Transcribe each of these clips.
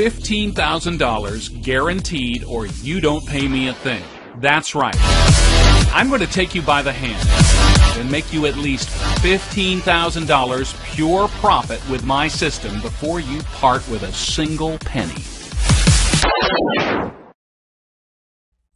$15,000 guaranteed, or you don't pay me a thing. That's right. I'm going to take you by the hand and make you at least $15,000 pure profit with my system before you part with a single penny.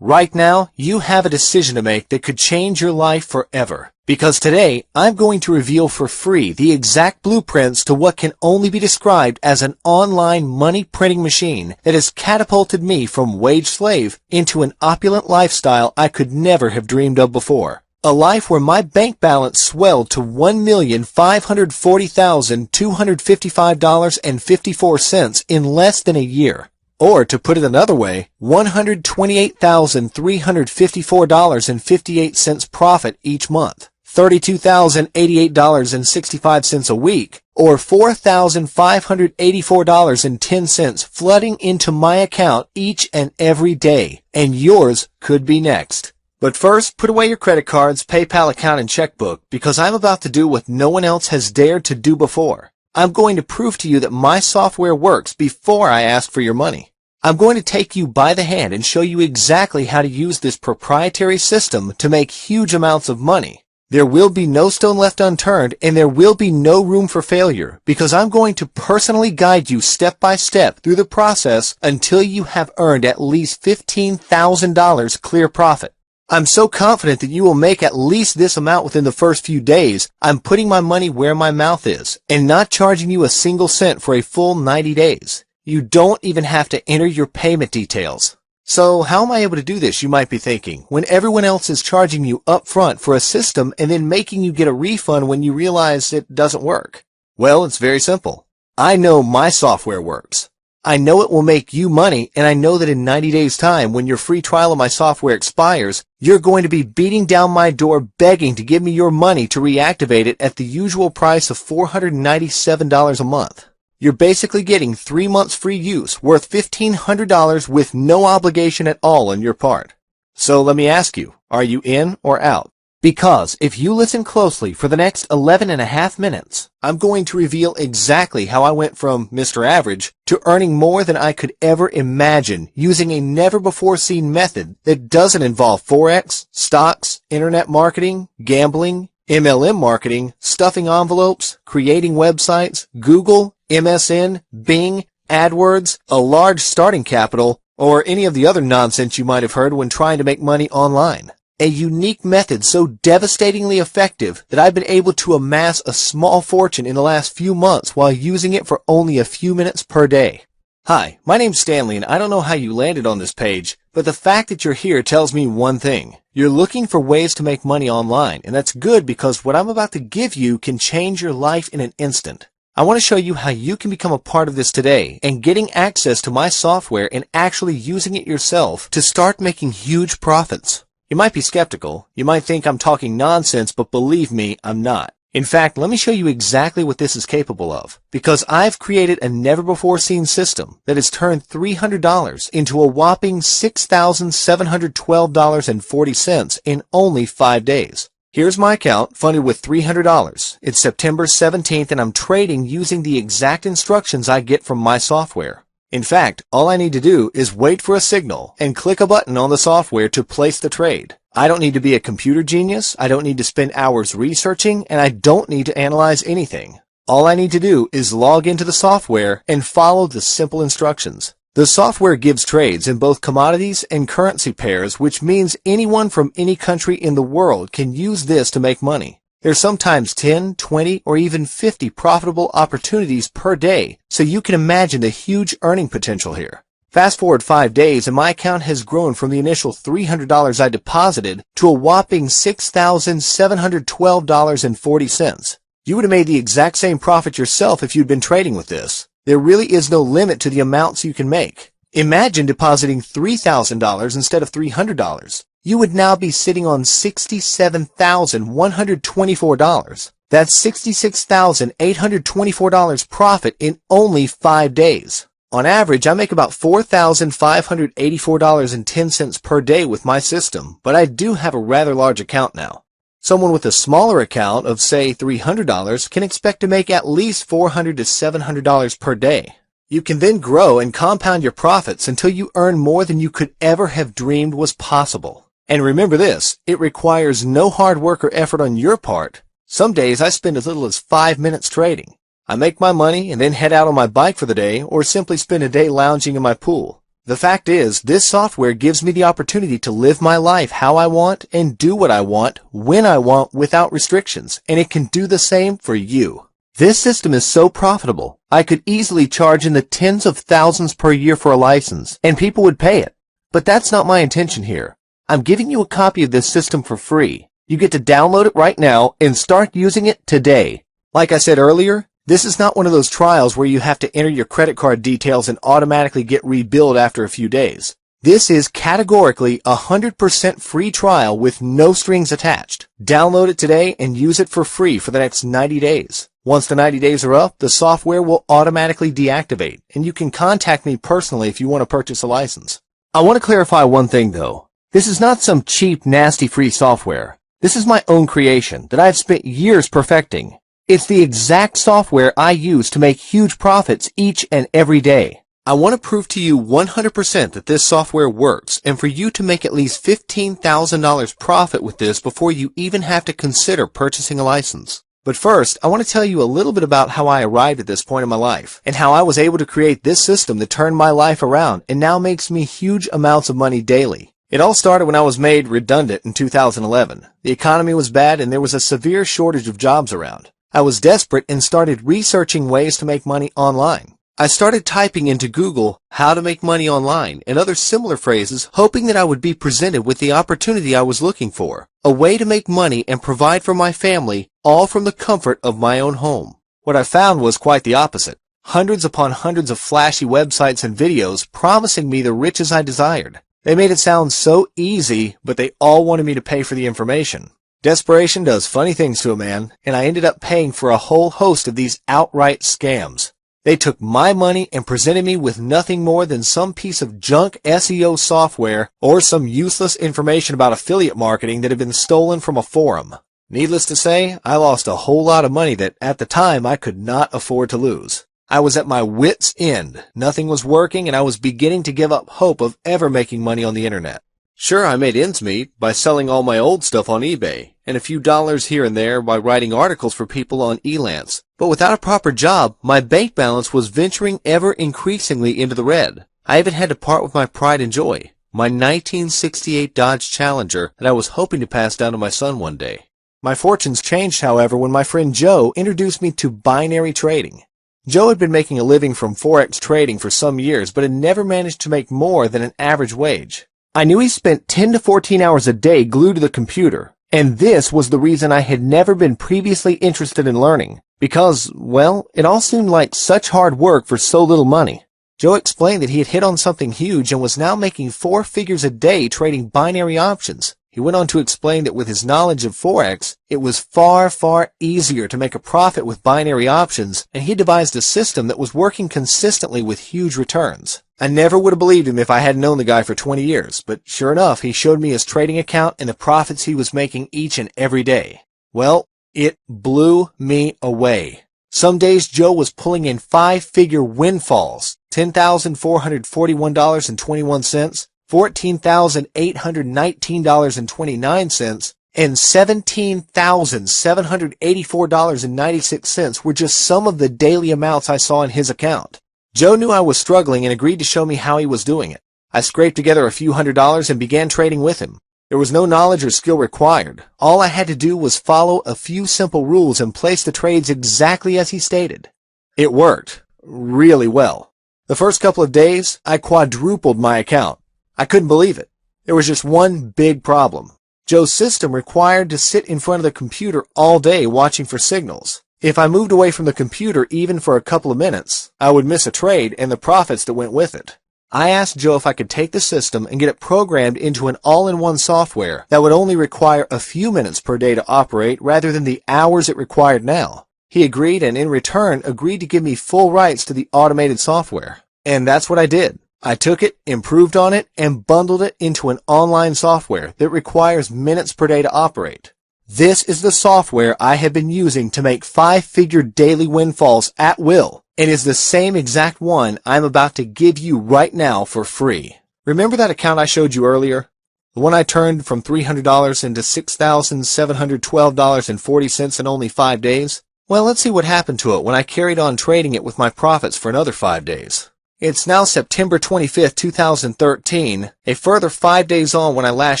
Right now, you have a decision to make that could change your life forever. Because today, I'm going to reveal for free the exact blueprints to what can only be described as an online money printing machine that has catapulted me from wage slave into an opulent lifestyle I could never have dreamed of before. A life where my bank balance swelled to $1,540,255.54 in less than a year. Or, to put it another way, $128,354.58 profit each month, $32,088.65 a week, or $4,584.10 flooding into my account each and every day, and yours could be next. But first, put away your credit cards, PayPal account, and checkbook, because I'm about to do what no one else has dared to do before. I'm going to prove to you that my software works before I ask for your money. I'm going to take you by the hand and show you exactly how to use this proprietary system to make huge amounts of money. There will be no stone left unturned, and there will be no room for failure, because I'm going to personally guide you step by step through the process until you have earned at least $15,000 clear profit. I'm so confident that you will make at least this amount within the first few days, I'm putting my money where my mouth is, and not charging you a single cent for a full 90 days. You don't even have to enter your payment details. So how am I able to do this, you might be thinking, when everyone else is charging you up front for a system and then making you get a refund when you realize it doesn't work? Well, it's very simple. I know my software works. I know it will make you money, and I know that in 90 days' time, when your free trial of my software expires, you're going to be beating down my door begging to give me your money to reactivate it at the usual price of $497 a month. You're basically getting 3 months free use worth $1,500 with no obligation at all on your part. So let me ask you, are you in or out? Because if you listen closely for the next 11 and a half minutes, I'm going to reveal exactly how I went from Mr. Average to earning more than I could ever imagine using a never-before-seen method that doesn't involve Forex, stocks, internet marketing, gambling, MLM marketing, stuffing envelopes, creating websites, Google, MSN, Bing, AdWords, a large starting capital, or any of the other nonsense you might have heard when trying to make money online. A unique method so devastatingly effective that I've been able to amass a small fortune in the last few months while using it for only a few minutes per day. Hi, my name's Stanley, and I don't know how you landed on this page, but the fact that you're here tells me one thing. You're looking for ways to make money online, and that's good because what I'm about to give you can change your life in an instant. I want to show you how you can become a part of this today and getting access to my software and actually using it yourself to start making huge profits. You might be skeptical. You might think I'm talking nonsense, but believe me, I'm not. In fact, let me show you exactly what this is capable of, because I've created a never-before-seen system that has turned $300 into a whopping $6,712.40 in only 5 days. Here's my account funded with $300. It's September 17th, and I'm trading using the exact instructions I get from my software. In fact, all I need to do is wait for a signal and click a button on the software to place the trade. I don't need to be a computer genius, I don't need to spend hours researching, and I don't need to analyze anything. All I need to do is log into the software and follow the simple instructions. The software gives trades in both commodities and currency pairs, which means anyone from any country in the world can use this to make money. There's sometimes 10, 20, or even 50 profitable opportunities per day, so you can imagine the huge earning potential here. Fast forward 5 days and my account has grown from the initial $300 I deposited to a whopping $6,712.40. You would have made the exact same profit yourself if you'd been trading with this. There really is no limit to the amounts you can make. Imagine depositing $3,000 instead of $300. You would now be sitting on $67,124. That's $66,824 profit in only 5 days. On average, I make about $4,584.10 per day with my system, but I do have a rather large account now. Someone with a smaller account of, say, $300 can expect to make at least $400 to $700 per day. You can then grow and compound your profits until you earn more than you could ever have dreamed was possible. And remember this, it requires no hard work or effort on your part. Some days I spend as little as 5 minutes trading. I make my money and then head out on my bike for the day or simply spend a day lounging in my pool. The fact is, this software gives me the opportunity to live my life how I want and do what I want, when I want, without restrictions, and it can do the same for you. This system is so profitable, I could easily charge in the tens of thousands per year for a license, and people would pay it. But that's not my intention here. I'm giving you a copy of this system for free. You get to download it right now and start using it today. Like I said earlier, this is not one of those trials where you have to enter your credit card details and automatically get rebilled after a few days. This is categorically a 100% free trial with no strings attached. Download it today and use it for free for the next 90 days. Once the 90 days are up, the software will automatically deactivate, and you can contact me personally if you want to purchase a license. I want to clarify one thing though. This is not some cheap, nasty free software. This is my own creation that I've spent years perfecting. It's the exact software I use to make huge profits each and every day. I want to prove to you 100% that this software works and for you to make at least $15,000 profit with this before you even have to consider purchasing a license. But first, I want to tell you a little bit about how I arrived at this point in my life and how I was able to create this system that turned my life around and now makes me huge amounts of money daily. It all started when I was made redundant in 2011. The economy was bad and there was a severe shortage of jobs around. I was desperate and started researching ways to make money online. I started typing into Google how to make money online and other similar phrases, hoping that I would be presented with the opportunity I was looking for, a way to make money and provide for my family, all from the comfort of my own home. What I found was quite the opposite. Hundreds upon hundreds of flashy websites and videos promising me the riches I desired. They made it sound so easy, but they all wanted me to pay for the information. Desperation does funny things to a man, and I ended up paying for a whole host of these outright scams. They took my money and presented me with nothing more than some piece of junk SEO software or some useless information about affiliate marketing that had been stolen from a forum. Needless to say, I lost a whole lot of money that at the time I could not afford to lose. I was at my wit's end. Nothing was working and I was beginning to give up hope of ever making money on the internet. Sure, I made ends meet by selling all my old stuff on eBay and a few dollars here and there by writing articles for people on Elance. But without a proper job, my bank balance was venturing ever increasingly into the red. I even had to part with my pride and joy, my 1968 Dodge Challenger that I was hoping to pass down to my son one day. My fortunes changed, however, when my friend Joe introduced me to binary trading. Joe had been making a living from Forex trading for some years, but had never managed to make more than an average wage. I knew he spent 10 to 14 hours a day glued to the computer, and this was the reason I had never been previously interested in learning, because, well, it all seemed like such hard work for so little money. Joe explained that he had hit on something huge and was now making 4 figures a day trading binary options. He went on to explain that with his knowledge of Forex, it was far, far easier to make a profit with binary options, and he devised a system that was working consistently with huge returns. I never would have believed him if I hadn't known the guy for 20 years, but sure enough, he showed me his trading account and the profits he was making each and every day. Well, it blew me away. Some days Joe was pulling in 5-figure windfalls, $10,441.21, $14,819.29, and $17,784.96 were just some of the daily amounts I saw in his account. Joe knew I was struggling and agreed to show me how he was doing it. I scraped together a few $100s and began trading with him. There was no knowledge or skill required. All I had to do was follow a few simple rules and place the trades exactly as he stated. It worked really well. The first couple of days, I quadrupled my account. I couldn't believe it. There was just one big problem. Joe's system required to sit in front of the computer all day watching for signals. If I moved away from the computer even for a couple of minutes, I would miss a trade and the profits that went with it. I asked Joe if I could take the system and get it programmed into an all-in-one software that would only require a few minutes per day to operate rather than the hours it required now. He agreed and in return agreed to give me full rights to the automated software. And that's what I did. I took it, improved on it, and bundled it into an online software that requires minutes per day to operate. This is the software I have been using to make 5-figure daily windfalls at will and is the same exact one I'm about to give you right now for free. Remember that account I showed you earlier? The one I turned from $300 into $6,712.40 in only 5 days? Well, let's see what happened to it when I carried on trading it with my profits for another 5 days. It's now September 25th, 2013, a further 5 days on when I last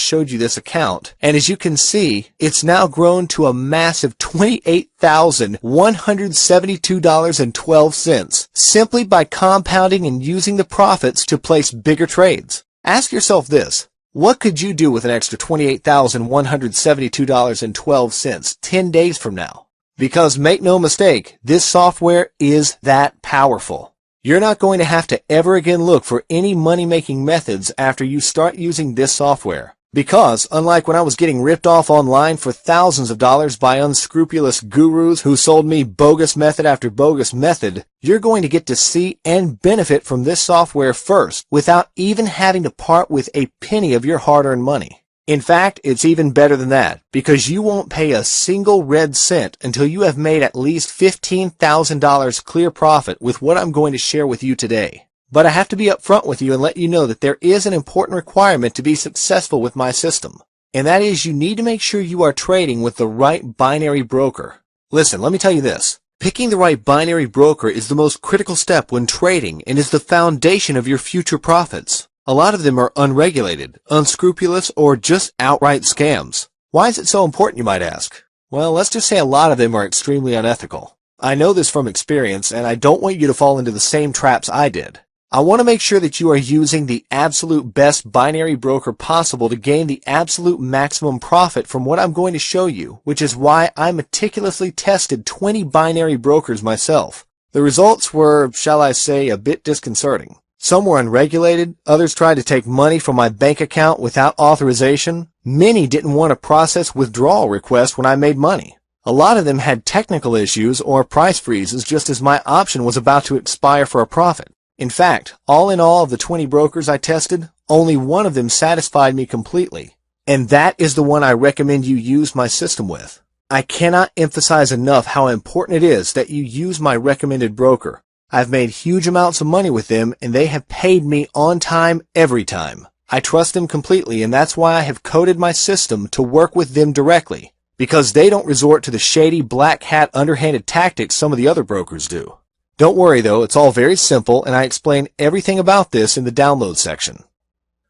showed you this account, and as you can see, it's now grown to a massive $28,172.12, simply by compounding and using the profits to place bigger trades. Ask yourself this: what could you do with an extra $28,172.12 10 days from now? Because make no mistake, this software is that powerful. You're not going to have to ever again look for any money-making methods after you start using this software. Because, unlike when I was getting ripped off online for thousands of dollars by unscrupulous gurus who sold me bogus method after bogus method, you're going to get to see and benefit from this software first without even having to part with a penny of your hard-earned money. In fact, it's even better than that, because you won't pay a single red cent until you have made at least $15,000 clear profit with what I'm going to share with you today. But I have to be upfront with you and let you know that there is an important requirement to be successful with my system, and that is you need to make sure you are trading with the right binary broker. Listen, let me tell you this. Picking the right binary broker is the most critical step when trading and is the foundation of your future profits. A lot of them are unregulated, unscrupulous, or just outright scams. Why is it so important, you might ask? Well, let's just say a lot of them are extremely unethical. I know this from experience, and I don't want you to fall into the same traps I did. I want to make sure that you are using the absolute best binary broker possible to gain the absolute maximum profit from what I'm going to show you, which is why I meticulously tested 20 binary brokers myself. The results were, shall I say, a bit disconcerting. Some were unregulated, others tried to take money from my bank account without authorization. Many didn't want to process withdrawal requests when I made money. A lot of them had technical issues or price freezes just as my option was about to expire for a profit. In fact, all in all of the 20 brokers I tested, only one of them satisfied me completely. And that is the one I recommend you use my system with. I cannot emphasize enough how important it is that you use my recommended broker. I've made huge amounts of money with them, and they have paid me on time every time. I trust them completely, and that's why I have coded my system to work with them directly, because they don't resort to the shady black hat underhanded tactics some of the other brokers do. Don't worry though, it's all very simple, and I explain everything about this in the download section.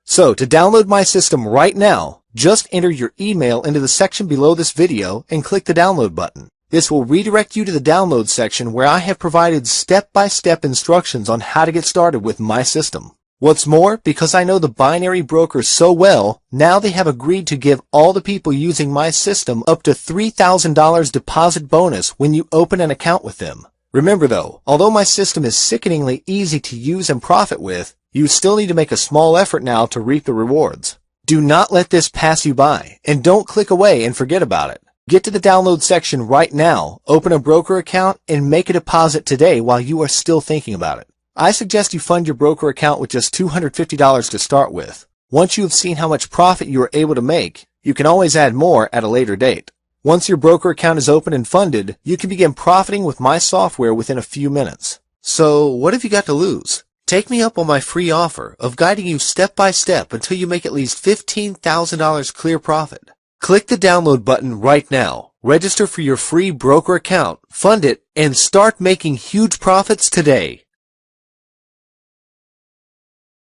So, to download my system right now, just enter your email into the section below this video and click the download button. This will redirect you to the download section where I have provided step-by-step instructions on how to get started with my system. What's more, because I know the binary brokers so well, now they have agreed to give all the people using my system up to $3,000 deposit bonus when you open an account with them. Remember though, although my system is sickeningly easy to use and profit with, you still need to make a small effort now to reap the rewards. Do not let this pass you by, and don't click away and forget about it. Get to the download section right now, open a broker account, and make a deposit today while you are still thinking about it. I suggest you fund your broker account with just $250 to start with. Once you have seen how much profit you are able to make, you can always add more at a later date. Once your broker account is open and funded, you can begin profiting with my software within a few minutes. So, what have you got to lose? Take me up on my free offer of guiding you step by step until you make at least $15,000 clear profit. Click the download button right now, register for your free broker account, fund it, and start making huge profits today.